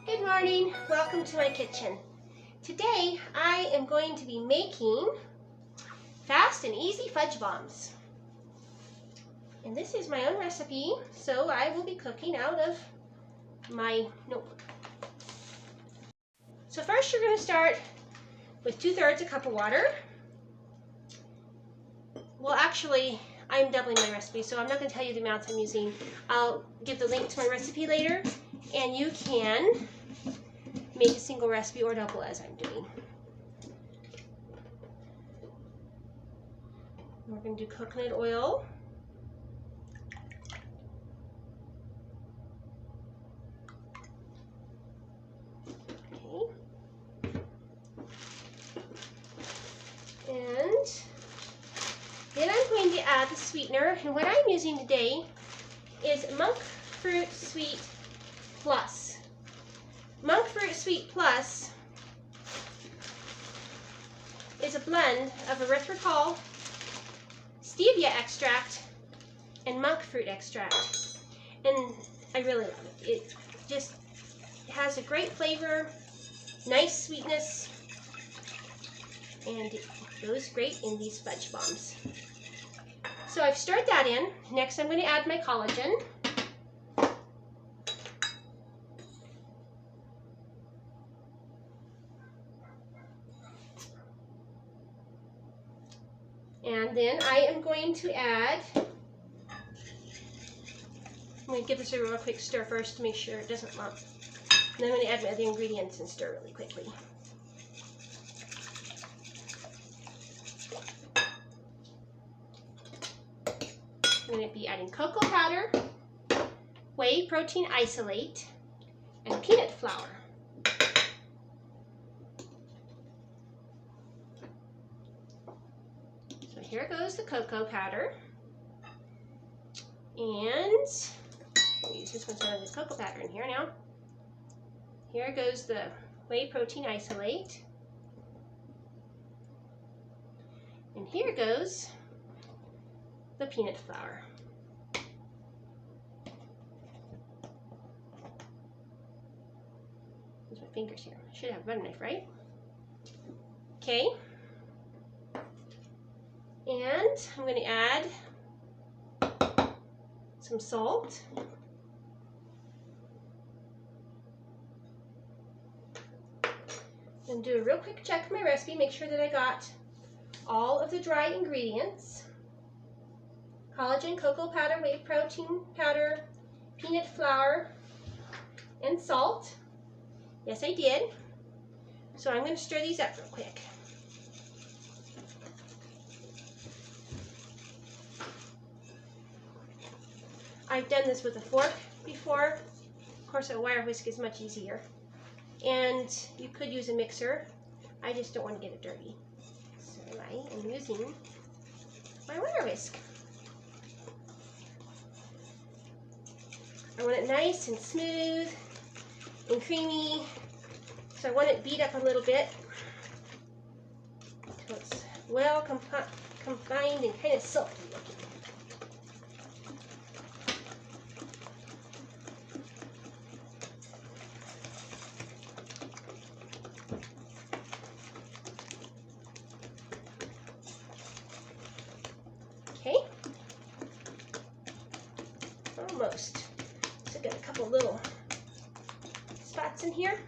Good morning, welcome to my kitchen. Today I am going to be making fast and easy fudge bombs. And this is my own recipe, so I will be cooking out of my notebook. So first you're going to start with 2/3 a cup of water. Well, actually, I'm doubling my recipe, so I'm not going to tell you the amounts I'm using. I'll give the link to my recipe later, and you can make a single recipe or double as I'm doing. We're going to do coconut oil. Okay. And then I'm going to add the sweetener, and what I'm using today is Monk Fruit Sweet Plus. Monk Fruit Sweet Plus is a blend of erythritol, stevia extract, and monk fruit extract. And I really love it. It just has a great flavor, nice sweetness, and it goes great in these fudge bombs. So I've stirred that in. Next I'm going to add my collagen. And then I am going to add, I'm going to give this a real quick stir first to make sure it doesn't lump. And then I'm going to add my other ingredients and stir really quickly. I'm going to be adding cocoa powder, whey protein isolate, and peanut flour. So here goes the cocoa powder. And I'll use this one instead of the cocoa powder in here now. Here goes the whey protein isolate. And here goes the peanut flour. Use my fingers here. I should have a butter knife, right? Okay. And I'm going to add some salt. And do a real quick check of my recipe, make sure that I got all of the dry ingredients. Collagen, cocoa powder, whey protein powder, peanut flour, and salt. Yes, I did. So I'm going to stir these up real quick. I've done this with a fork before. Of course, a wire whisk is much easier. And you could use a mixer. I just don't want to get it dirty. So I am using my wire whisk. I want it nice and smooth and creamy. So I want it beat up a little bit until it's well combined and kind of silky looking. Okay, almost. So got a couple little spots in here.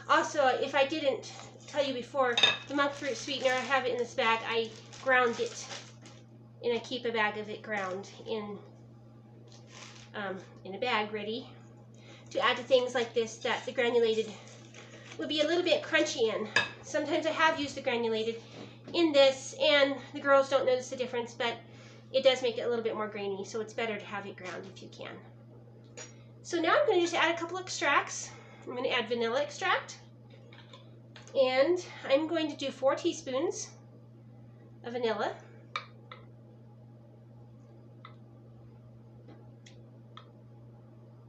Also, if I didn't tell you before, the monk fruit sweetener, I have it in this bag. I ground it, and I keep a bag of it ground in a bag ready to add to things like this that the granulated would be a little bit crunchy in. Sometimes I have used the granulated in this, and the girls don't notice the difference, but it does make it a little bit more grainy, so it's better to have it ground if you can. So now I'm going to just add a couple extracts. I'm going to add vanilla extract, and I'm going to do 4 teaspoons of vanilla.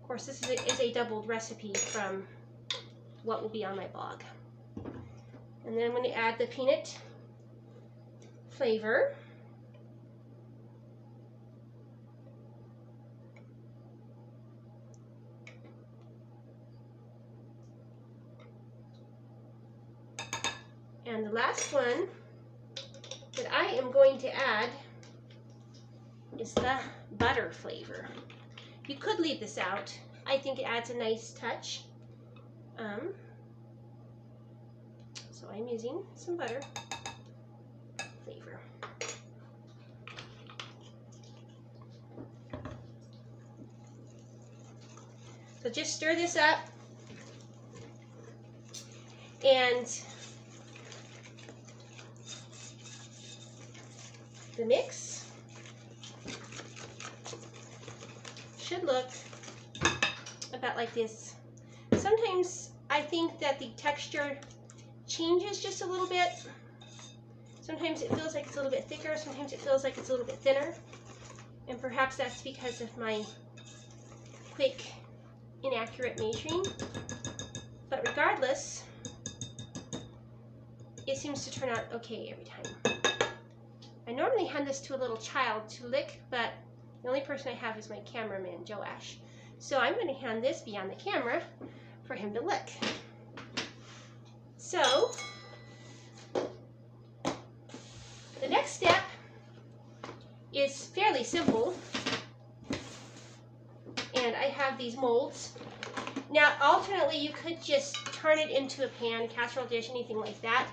Of course, this is a doubled recipe from what will be on my blog. And then I'm going to add the peanut flavor. And the last one that I am going to add is the butter flavor. You could leave this out. I think it adds a nice touch. So I'm using some butter flavor. So just stir this up, and the mix should look about like this. Sometimes I think that the texture changes just a little bit. Sometimes it feels like it's a little bit thicker, sometimes it feels like it's a little bit thinner, and perhaps that's because of my quick, inaccurate measuring. But regardless, it seems to turn out okay every time. I normally hand this to a little child to lick, but the only person I have is my cameraman, Joash. So I'm going to hand this beyond the camera for him to lick. So, the next step is fairly simple. And I have these molds. Now, alternately, you could just turn it into a pan, casserole dish, anything like that.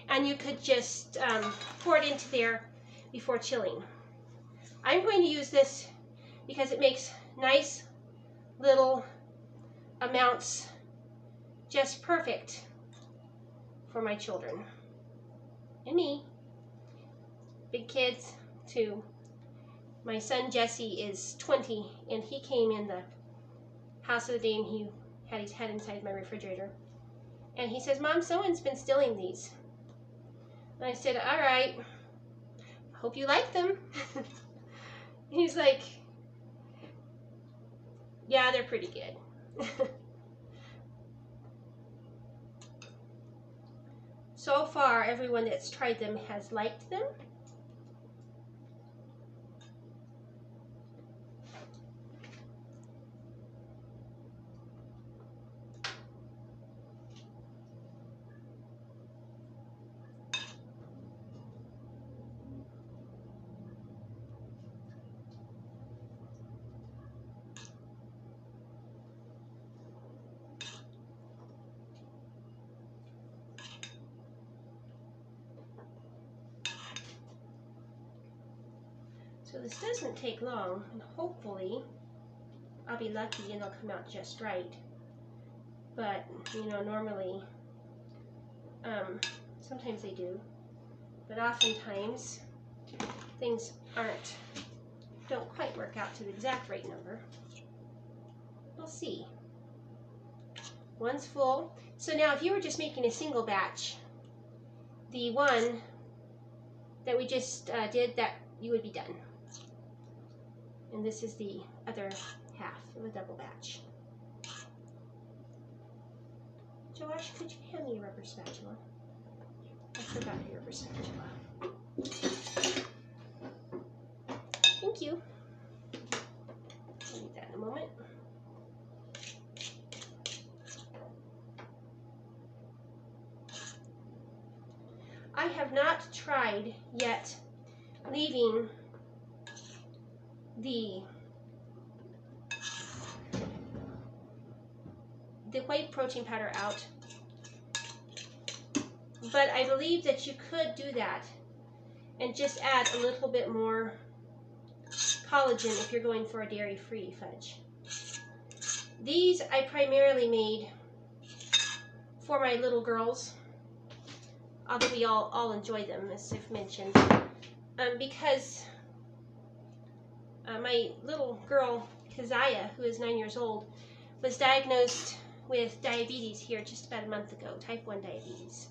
And you could just pour it into there before chilling. I'm going to use this because it makes nice little amounts just perfect for my children and me. Big kids too. My son Jesse is 20 and he came in the house of the day and he had his head inside my refrigerator. And he says, "Mom, someone's been stealing these." And I said, "All right, hope you like them." He's like, "Yeah, they're pretty good." So far, everyone that's tried them has liked them. So this doesn't take long, and hopefully I'll be lucky and they'll come out just right. But, you know, normally, sometimes they do, but oftentimes things don't quite work out to the exact right number. We'll see. One's full. So now if you were just making a single batch, the one that we just did, that you would be done. And this is the other half of a double batch. Josh, could you hand me a rubber spatula? I forgot your rubber spatula. Thank you. I'll need that in a moment. I have not tried yet leaving the white protein powder out, but I believe that you could do that and just add a little bit more collagen if you're going for a dairy-free fudge. These I primarily made for my little girls, although we all enjoy them, as I've mentioned, because my little girl, Keziah, who is 9 years old, was diagnosed with diabetes here just about a month ago, type 1 diabetes.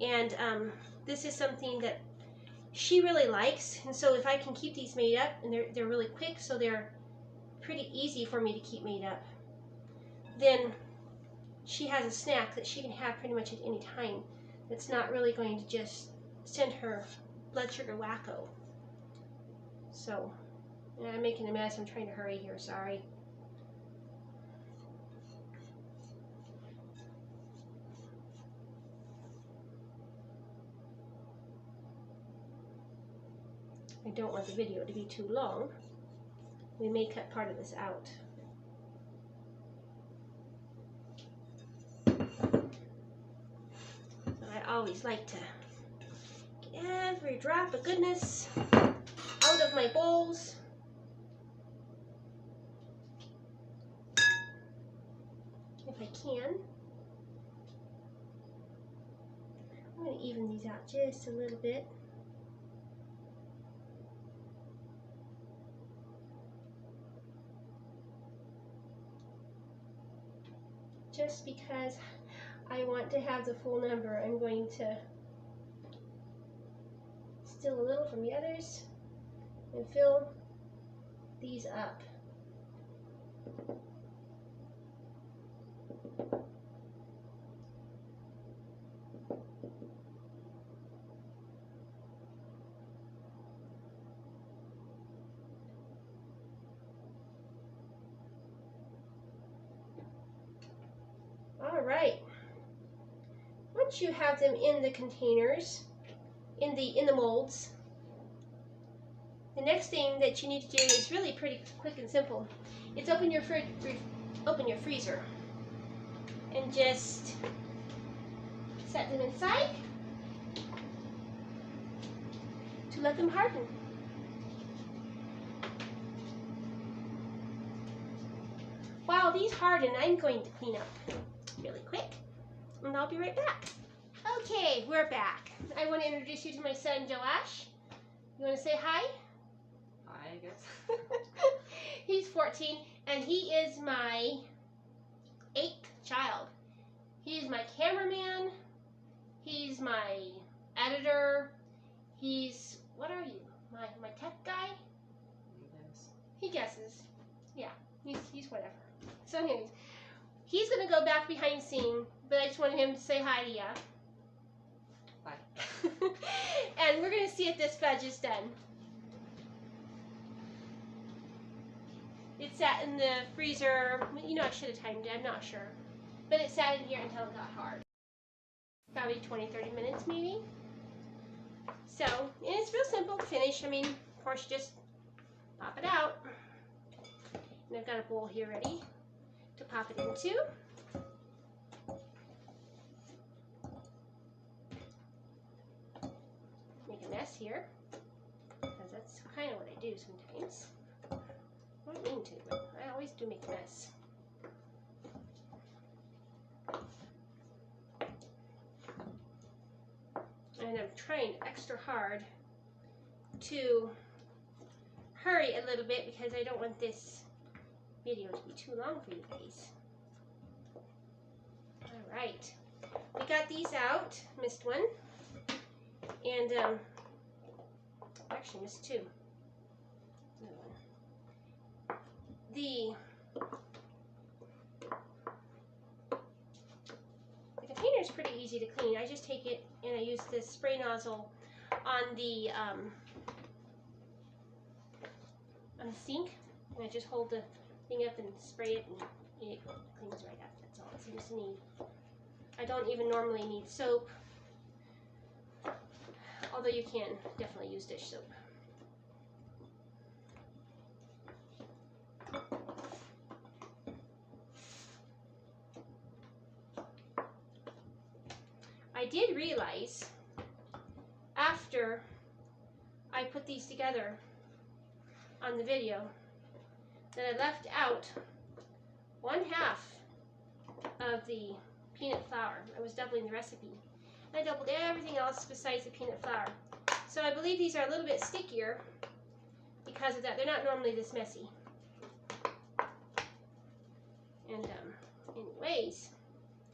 And this is something that she really likes, and so if I can keep these made up, and they're really quick, so they're pretty easy for me to keep made up, then she has a snack that she can have pretty much at any time that's not really going to just send her blood sugar wacko. So, yeah, I'm making a mess. I'm trying to hurry here, sorry. I don't want the video to be too long. We may cut part of this out. I always like to get every drop of goodness out of my bowls. If I can. I'm going to even these out just a little bit. Just because I want to have the full number, I'm going to steal a little from the others and fill these up. All right. Once you have them in the containers, in the molds, the next thing that you need to do is really pretty quick and simple. It's open your freezer and just set them inside to let them harden. While these harden, I'm going to clean up really quick, and I'll be right back. Okay, we're back. I want to introduce you to my son, Joash. You want to say hi? Hi, I guess. He's 14, and he is my 8th child. He's my cameraman. He's my editor. He's, what are you? My tech guy? He guesses. Yeah, he's whatever. So anyways, he's going to go back behind scene, but I just wanted him to say hi to ya. Bye. And we're going to see if this fudge is done. It sat in the freezer. You know, I should have timed it. I'm not sure. But it sat in here until it got hard. Probably 20-30 minutes maybe. So, and it's real simple to finish. I mean, of course, you just pop it out. And I've got a bowl here ready to pop it into. Make a mess here, because that's kind of what I do sometimes. I don't mean to, but I always do make a mess. And I'm trying extra hard to hurry a little bit because I don't want this video to be too long for you guys. All right, we got these out. Missed one, and actually missed two. The container is pretty easy to clean. I just take it and I use this spray nozzle on the sink, and I just hold the thing up and spray it, and it cleans right up. That's all it seems to need. I don't even normally need soap, although you can definitely use dish soap. I did realize after I put these together on the video that I left out 1/2 of the peanut flour. I was doubling the recipe. I doubled everything else besides the peanut flour. So I believe these are a little bit stickier because of that. They're not normally this messy. And anyways,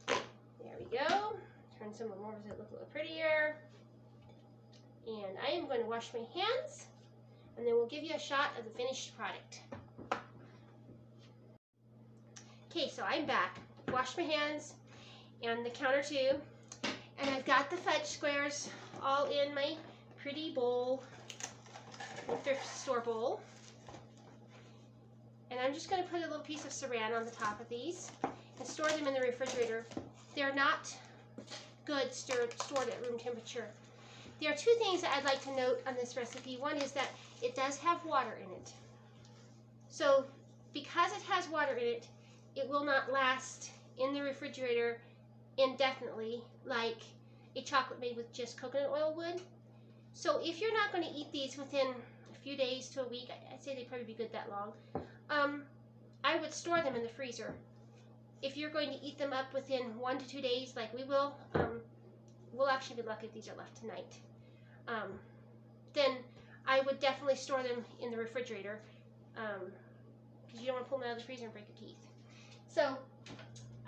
there we go. Turn some more so it looks a little prettier. And I am going to wash my hands, and then we'll give you a shot of the finished product. Okay, so I'm back. Washed my hands and the counter too. And I've got the fudge squares all in my pretty bowl, thrift store bowl. And I'm just going to put a little piece of saran on the top of these and store them in the refrigerator. They're not good stored at room temperature. There are two things that I'd like to note on this recipe. One is that it does have water in it. So because it has water in it, it will not last in the refrigerator indefinitely like a chocolate made with just coconut oil would. So if you're not going to eat these within a few days to a week, I'd say they'd probably be good that long, I would store them in the freezer. If you're going to eat them up within 1 to 2 days like we will, we'll actually be lucky if these are left tonight. Then I would definitely store them in the refrigerator because you don't want to pull them out of the freezer and break your teeth. So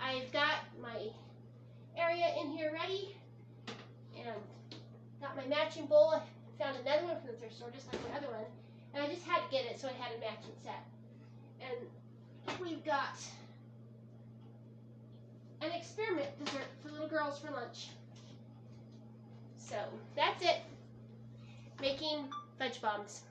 I've got my area in here ready and got my matching bowl. I found another one from the thrift store just like my other one, and I just had to get it so it had a matching set. And we've got an experiment dessert for little girls for lunch. So that's it. Making fudge bombs.